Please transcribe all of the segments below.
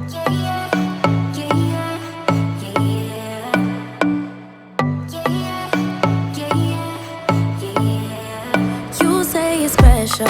You say you're special,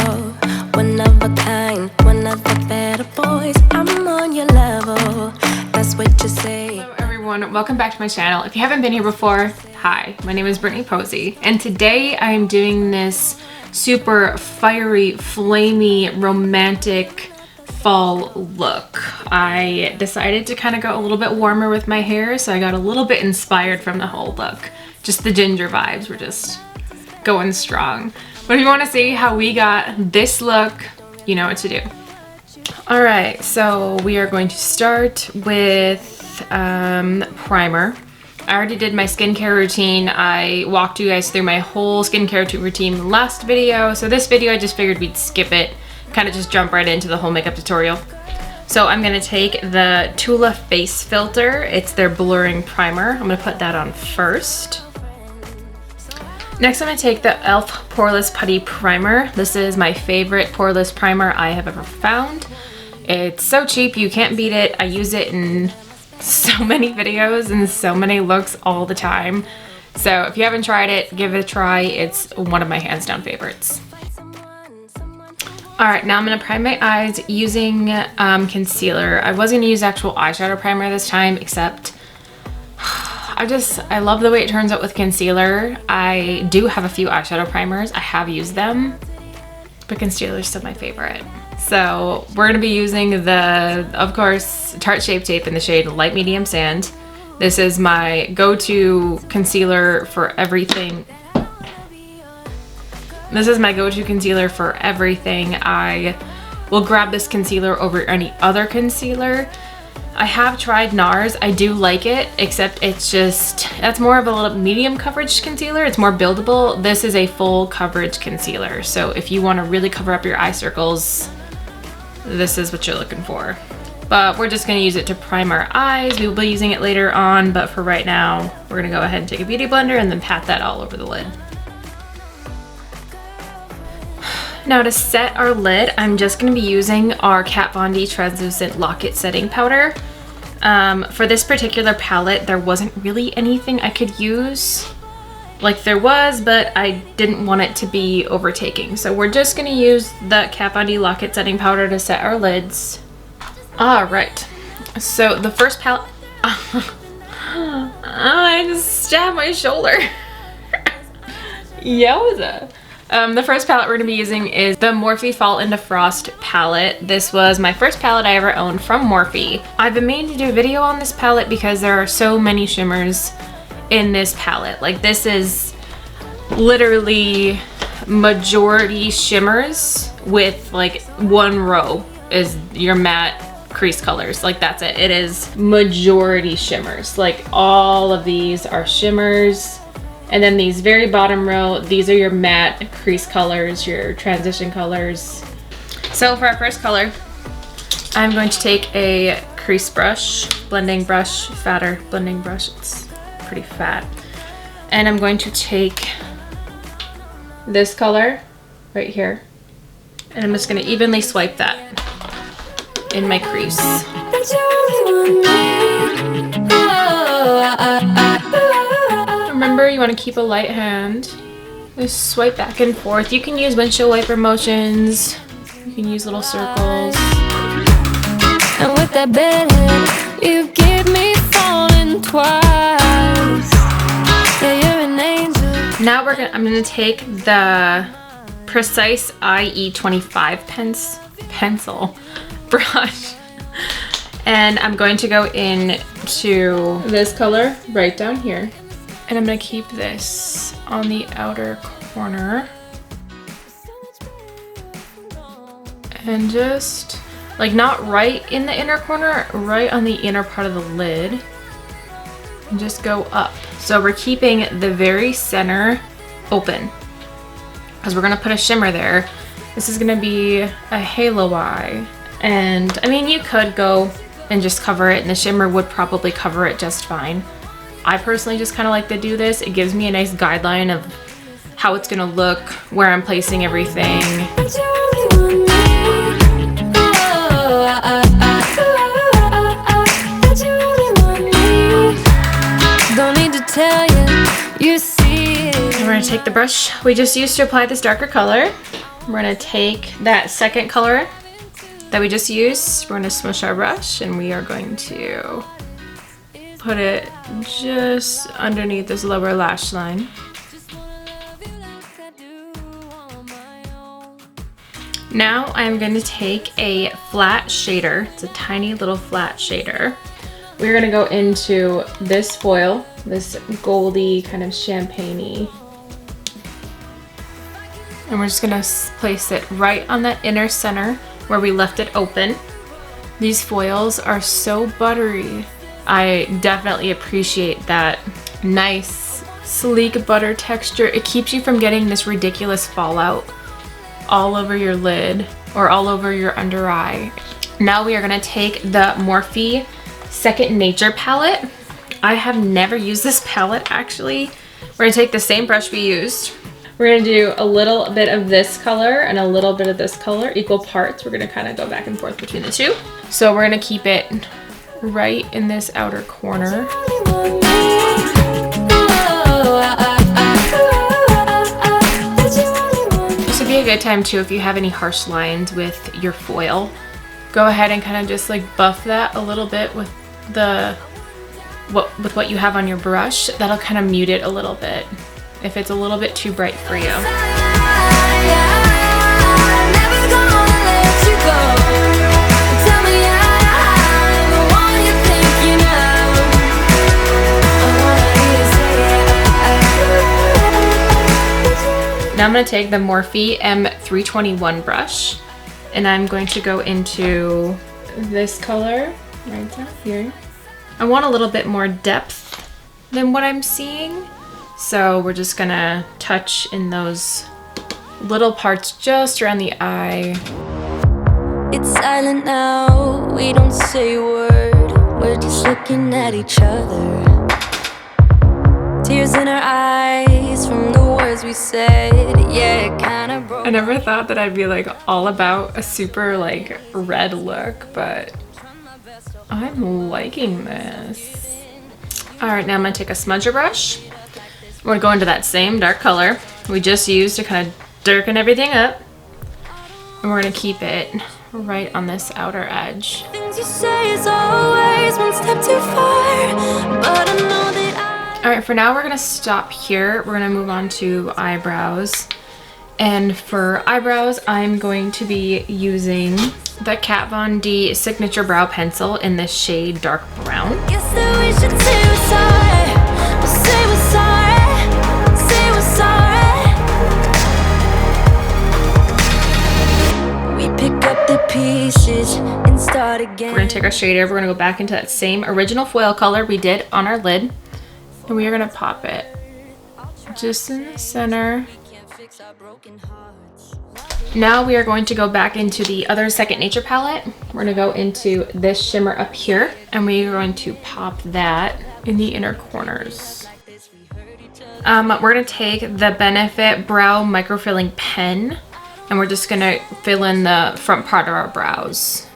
one of a kind, one of the better boys. I'm on your level, that's what you say. Hello everyone, welcome back to my channel. If you haven't been here before, hi, my name is Brittany Posey, and today I am doing this super fiery, flamey, romantic fall look. I decided to kind of go a little bit warmer with my hair, so I got a little bit inspired from the whole look. Just the ginger vibes were just going strong. But if you want to see how we got this look, you know what to do. Alright, so we are going to start with primer. I already did my skincare routine. I walked you guys through my whole skincare routine in the last video. So this video, I just figured we'd skip it, kind of just jump right into the whole makeup tutorial. So I'm going to take the Tula face filter. It's their blurring primer. I'm going to put that on first. Next, I'm going to take the e.l.f. Poreless Putty Primer. This is my favorite poreless primer I have ever found. It's so cheap, you can't beat it. I use it in so many videos and so many looks all the time. So if you haven't tried it, give it a try. It's one of my hands down favorites. Alright, now I'm going to prime my eyes using concealer. I was going to use actual eyeshadow primer this time, except I love the way it turns out with concealer. I do have a few eyeshadow primers. I have used them, but concealer is still my favorite. So we're going to be using the, of course, Tarte Shape Tape in the shade Light Medium Sand. This is my go-to concealer for everything. This is my go-to concealer for everything. I will grab this concealer over any other concealer. I have tried NARS. I do like it, except it's just, that's more of a little medium coverage concealer. It's more buildable. This is a full coverage concealer. So if you want to really cover up your eye circles, this is what you're looking for. But we're just going to use it to prime our eyes. We will be using it later on, but for right now, we're going to go ahead and take a beauty blender and then pat that all over the lid. Now to set our lid, I'm just going to be using our Kat Von D Translucent Lock-It Setting Powder. For this particular palette, there wasn't really anything I could use. Like there was, but I didn't want it to be overtaking. So we're just going to use the Kat Von D Lock-It Setting Powder to set our lids. Alright, so the first palette... I just stabbed my shoulder. Yowza. The first palette we're going to be using is the Morphe Fall into Frost palette. This was my first palette I ever owned from Morphe. I've been meaning to do a video on this palette because there are so many shimmers in this palette. Like this is literally majority shimmers with like one row is your matte crease colors. Like that's it. It is majority shimmers. Like all of these are shimmers. And then these very bottom row, these are your matte crease colors, your transition colors. So for our first color, I'm going to take a crease brush, blending brush, fatter blending brush. It's pretty fat. And I'm going to take this color right here. And I'm just gonna evenly swipe that in my crease. Remember, you want to keep a light hand. Just swipe back and forth. You can use windshield wiper motions. You can use little circles. And with that bedhead, you give me falling twice. Yeah, you're an angel. Now I'm gonna take the Precise IE25 pencil brush, and I'm going to go into this color right down here. And I'm going to keep this on the outer corner. And just, like not right in the inner corner, right on the inner part of the lid. And just go up. So we're keeping the very center open, because we're going to put a shimmer there. This is going to be a halo eye. And I mean, you could go and just cover it, and the shimmer would probably cover it just fine. I personally just kind of like to do this. It gives me a nice guideline of how it's gonna look, where I'm placing everything. take the brush we just used to apply this darker color. We're gonna take that second color that we just used. We're gonna smush our brush and we are going to put it just underneath this lower lash line. Now I'm going to take a flat shader. It's a tiny little flat shader. We're gonna go into this foil, this goldy kind of champagne-y. And we're just gonna place it right on that inner center where we left it open. These foils are so buttery. I definitely appreciate that nice, sleek butter texture. It keeps you from getting this ridiculous fallout all over your lid or all over your under eye. Now we are gonna take the Morphe Second Nature palette. I have never used this palette actually. We're gonna take the same brush we used. We're gonna do a little bit of this color and a little bit of this color, equal parts. We're gonna kind of go back and forth between the two. So we're gonna keep it right in this outer corner. This would be a good time too if you have any harsh lines with your foil. Go ahead and kind of just like buff that a little bit with what you have on your brush. That'll kind of mute it a little bit if it's a little bit too bright for you. Now I'm going to take the Morphe M321 brush and I'm going to go into this color right down here. I want a little bit more depth than what I'm seeing. So we're just gonna touch in those little parts just around the eye. It's silent now, we don't say a word. We're just looking at each other. Tears in our eyes from the words we said. Yeah, it kinda broke. I never thought that I'd be like all about a super like red look, but I'm liking this. All right, now I'm gonna take a smudger brush. We're gonna go into that same dark color we just used to kind of darken everything up. And we're gonna keep it right on this outer edge. Things you say is always one step too far, but I know that All right, for now we're gonna stop here. We're gonna move on to eyebrows. And for eyebrows, I'm going to be using the Kat Von D Signature Brow Pencil in the shade Dark Brown. guess that we should say we're sorry. We'll say we're sorry. Say we're sorry. We pick up the pieces and start again. We're gonna take our shader, we're gonna go back into that same original foil color we did on our lid. And we are gonna pop it just in the center. Now we are going to go back into the other Second Nature palette. We're gonna go into this shimmer up here and we're going to pop that in the inner corners. We're gonna take the Benefit Brow Microfilling Pen and we're just gonna fill in the front part of our brows.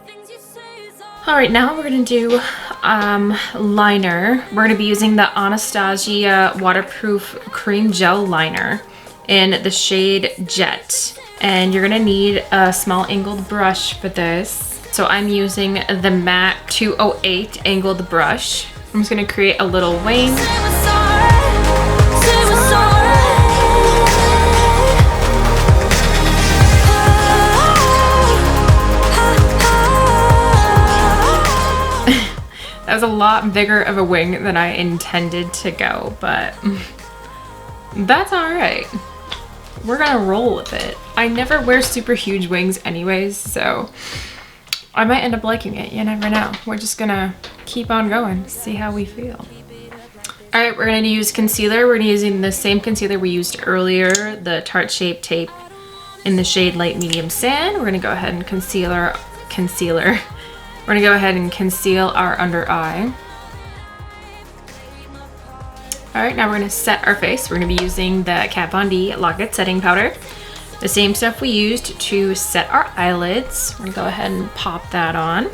All right, now we're gonna do liner. We're gonna be using the Anastasia Waterproof Cream Gel Liner in the shade Jet. And you're gonna need a small angled brush for this. So I'm using the MAC 208 angled brush. I'm just gonna create a little wing. That was a lot bigger of a wing than I intended to go, but that's all right. We're gonna roll with it. I never wear super huge wings anyways, so I might end up liking it. You never know. We're just gonna keep on going, see how we feel. All right, we're gonna use concealer. We're gonna be using the same concealer we used earlier, the Tarte Shape Tape in the shade Light Medium Sand. We're gonna go ahead and concealer. We're gonna go ahead and conceal our under eye. All right, now we're gonna set our face. We're gonna be using the Kat Von D Lock It Setting Powder. The same stuff we used to set our eyelids. We're gonna go ahead and pop that on.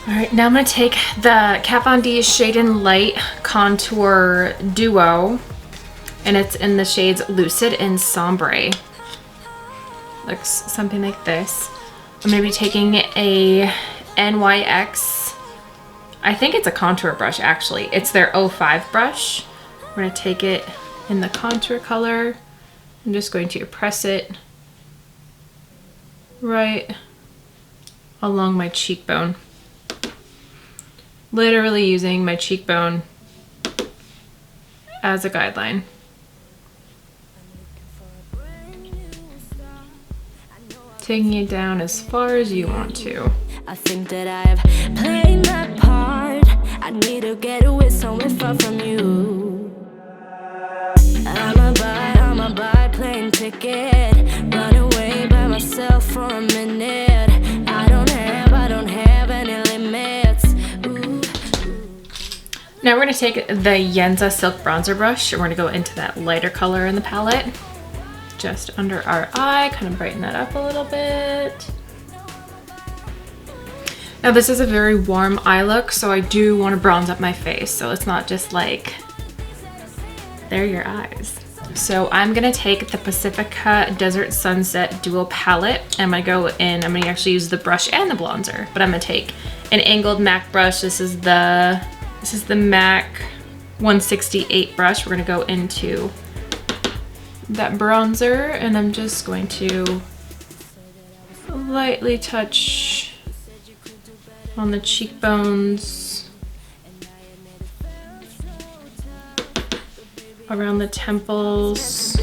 All right, now I'm gonna take the Kat Von D Shade and Light Contour Duo, and it's in the shades Lucid and Sombre. Looks something like this. I'm gonna be taking a NYX, I think it's a contour brush actually. It's their 05 brush. I'm gonna take it in the contour color. I'm just going to press it right along my cheekbone. Literally using my cheekbone as a guideline. Taking it down as far as you want to. I think that I've played my part. I need to get away somewhere far from you. I'm a buy plane ticket. Run away by myself for a minute. I don't have any limits. Ooh. Now we're gonna take the Yenza Silk Bronzer brush and we're gonna go into that lighter color in the palette. Just under our eye, kind of brighten that up a little bit. Now this is a very warm eye look, so I do want to bronze up my face, so it's not just like, there are your eyes. So I'm gonna take the Pacifica Desert Sunset Dual Palette, and I'm gonna go in, I'm gonna actually use the brush and the bronzer, but I'm gonna take an angled MAC brush. This is the MAC 168 brush. We're gonna go into that bronzer, and I'm just going to lightly touch on the cheekbones, around the temples.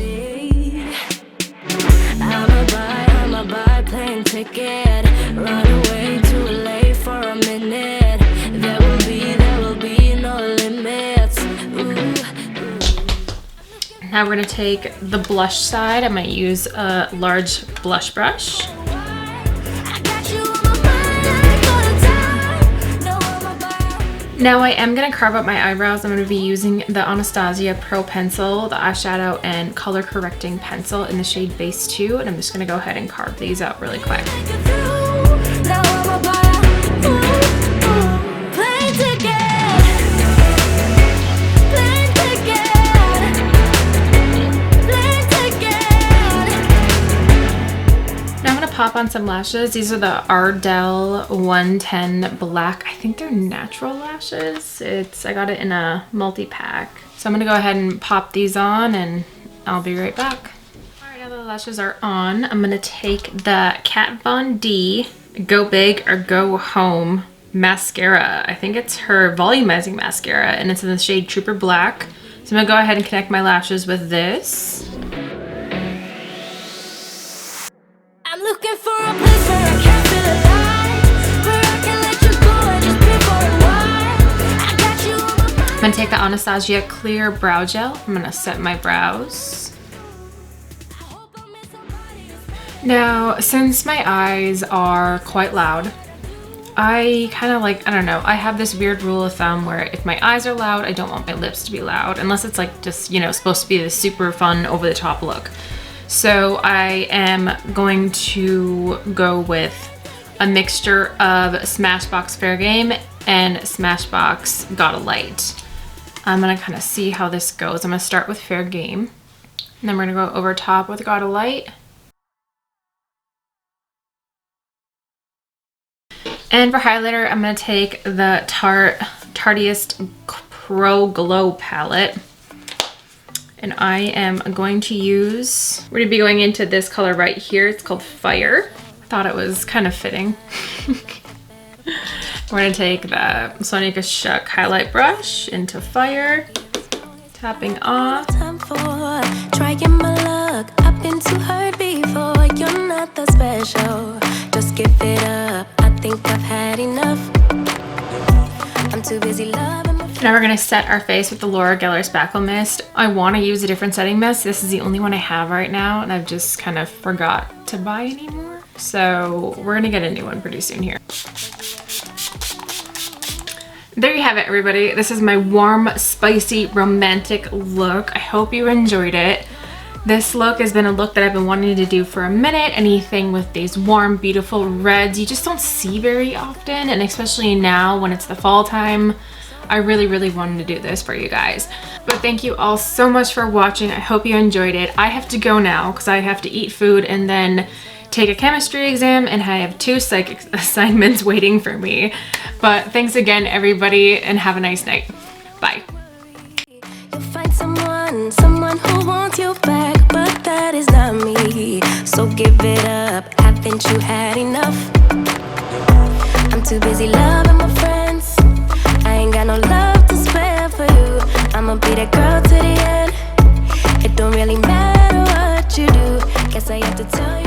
I'm a buy plane ticket. Run away to LA for a minute. There will be no limits. Ooh. Now we're gonna take the blush side. I'm gonna use a large blush brush. Now I am gonna carve up my eyebrows. I'm gonna be using the Anastasia Pro pencil, the eyeshadow and color correcting pencil in the shade Base 2, and I'm just gonna go ahead and carve these out really quick. Pop on some lashes. These are the Ardell 110 black. I think they're natural lashes. I got it in a multi-pack. So I'm gonna go ahead and pop these on and I'll be right back. All right, now the lashes are on, I'm gonna take the Kat Von D Go Big or Go Home mascara. I think it's her volumizing mascara, and it's in the shade Trooper Black. So I'm gonna go ahead and connect my lashes with this. Looking for a place where I can feel alive, where I can let you go and just be for a while. I got you on my mind. I'm gonna take the Anastasia Clear Brow Gel. I'm gonna set my brows. Now, since my eyes are quite loud, I kind of like, I don't know, I have this weird rule of thumb where if my eyes are loud, I don't want my lips to be loud, unless it's like just, you know, supposed to be this super fun over the top look. So I am going to go with a mixture of Smashbox Fair Game and Smashbox Got a Light. I'm gonna kind of see how this goes. I'm gonna start with Fair Game, and then we're gonna go over top with Got a Light. And for highlighter, I'm gonna take the Tartiest Pro Glow palette. And I am going to use, we're gonna be going into this color right here. It's called Fire. I thought it was kind of fitting. We're gonna take the Sonica Shuck highlight brush into Fire, tapping off. Time for trying my luck. I've been too hurt before. You're not that special. Just give it up. I think I've had enough. I'm too busy loving. Now we're gonna set our face with the Geller Spackle mist. I wanna use a different setting mist. This is the only one I have right now, and I've just kind of forgot to buy any more. So we're gonna get a new one pretty soon here. There you have it, everybody. This is my warm, spicy, romantic look. I hope you enjoyed it. This look has been a look that I've been wanting to do for a minute. Anything with these warm, beautiful reds you just don't see very often, and especially now when it's the fall time, I really wanted to do this for you guys. But thank you all so much for watching. I hope you enjoyed it. I have to go now because I have to eat food and then take a chemistry exam, and I have 2 psych assignments waiting for me. But thanks again, everybody, and have a nice night. Bye. You'll find someone who wants you back, but that is not me. So give it up, haven't you had enough? I'm too busy loving my friends. I ain't got no love to spare for you. I'ma be that girl to the end. It don't really matter what you do. Guess I have to tell you.